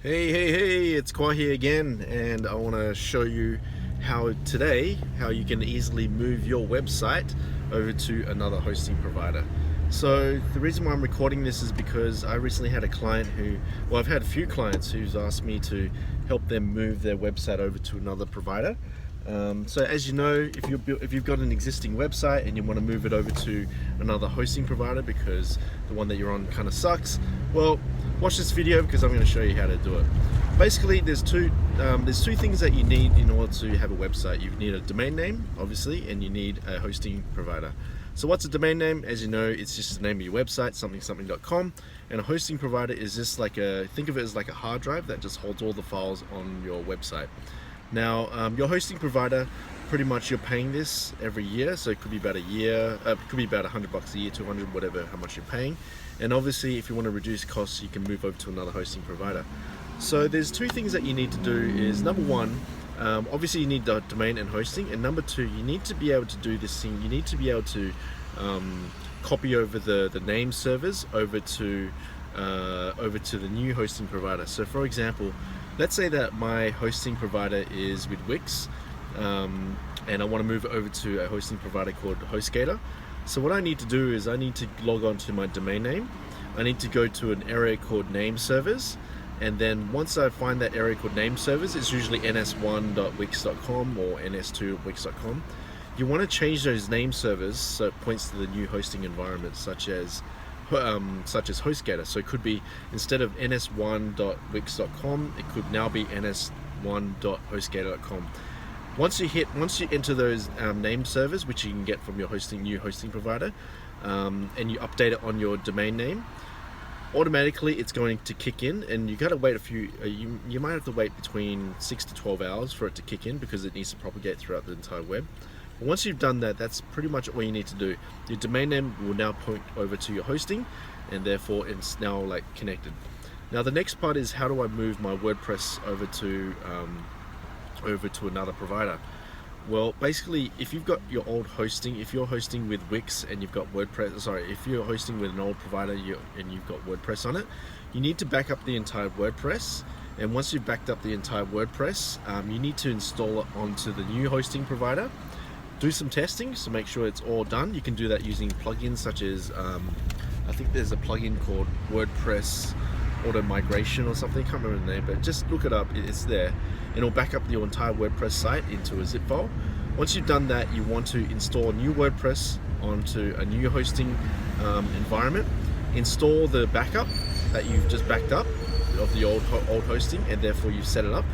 Hey, it's Khoa here again, and I want to show you how you can easily move your website over to another hosting provider. So the reason why I'm recording this is because I recently had a client I've had a few clients who's asked me to help them move their website over to another provider. So as you know, if you've got an existing website and you want to move it over to another hosting provider because the one that you're on kind of sucks, well, watch this video because I'm going to show you how to do it. Basically, there's two things that you need in order to have a website. You need a domain name, obviously, and you need a hosting provider. So what's a domain name? As you know, it's just the name of your website, something.com, and a hosting provider is just think of it as like a hard drive that just holds all the files on your website. Now, your hosting provider, pretty much you're paying this every year, so it could be about a year, it could be about $100 a year, 200, whatever, how much you're paying. And obviously, if you want to reduce costs, you can move over to another hosting provider. So there's two things that you need to do. Is number one, obviously you need the domain and hosting, and number two, you need to be able to do this thing. You need to be able to copy over the name servers over to the new hosting provider. So for example, let's say that my hosting provider is with Wix, and I want to move it over to a hosting provider called HostGator. So what I need to do is I need to log on to my domain name. I need to go to an area called name servers, and then once I find that area called name servers, it's usually ns1.wix.com or ns2.wix.com. You want to change those name servers so it points to the new hosting environment, such as HostGator. So it could be, instead of ns1.wix.com, it could now be ns1.hostgator.com. Once you enter those name servers, which you can get from your new hosting provider, and you update it on your domain name, automatically it's going to kick in, and you got to wait you might have to wait between 6 to 12 hours for it to kick in because it needs to propagate throughout the entire web. But once you've done that, that's pretty much all you need to do. Your domain name will now point over to your hosting, and therefore it's now connected. Now the next part is, how do I move my WordPress over to another provider? Well, basically, if you've got your old hosting, if you're hosting with Wix and you've got if you're hosting with an old provider and you've got WordPress on it, you need to back up the entire WordPress. And once you've backed up the entire WordPress, you need to install it onto the new hosting provider. Do some testing to make sure it's all done. You can do that using plugins such as, I think there's a plugin called WordPress Auto Migration or something, I can't remember the name, but just look it up, it's there, and it'll back up your entire WordPress site into a zip file. Once you've done that, you want to install new WordPress onto a new hosting environment. Install the backup that you've just backed up of the old hosting, and therefore you've set it up.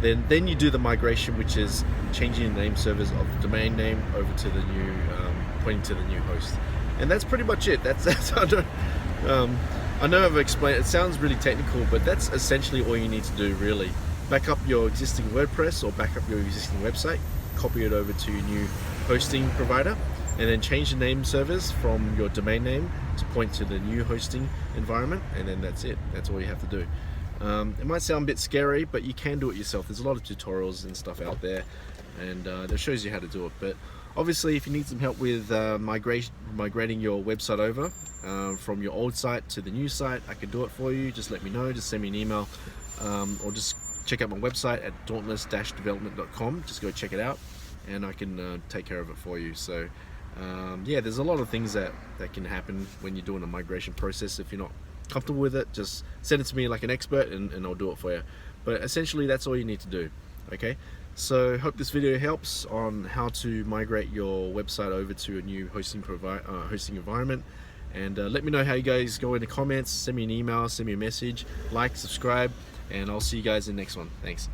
Then you do the migration, which is changing the name servers of the domain name over to the new, pointing to the new host. And that's pretty much it. That's I know I've explained, it sounds really technical, but that's essentially all you need to do, really. Back up your existing WordPress or back up your existing website, copy it over to your new hosting provider, and then change the name servers from your domain name to point to the new hosting environment, and then that's it. That's all you have to do. It might sound a bit scary, but you can do it yourself. There's a lot of tutorials and stuff out there, and that shows you how to do it. But obviously, if you need some help with migrating your website over from your old site to the new site, I can do it for you. Just let me know. Just send me an email, or just check out my website at dauntless-development.com. Just go check it out, and I can take care of it for you. So yeah, there's a lot of things that can happen when you're doing a migration process. If you're not comfortable with it, just send it to me like an expert, and I'll do it for you. But essentially, that's all you need to do. Okay, so hope this video helps on how to migrate your website over to a new hosting environment. And let me know how you guys go in the comments. Send me an email, send me a message, like, subscribe, and I'll see you guys in the next one. Thanks.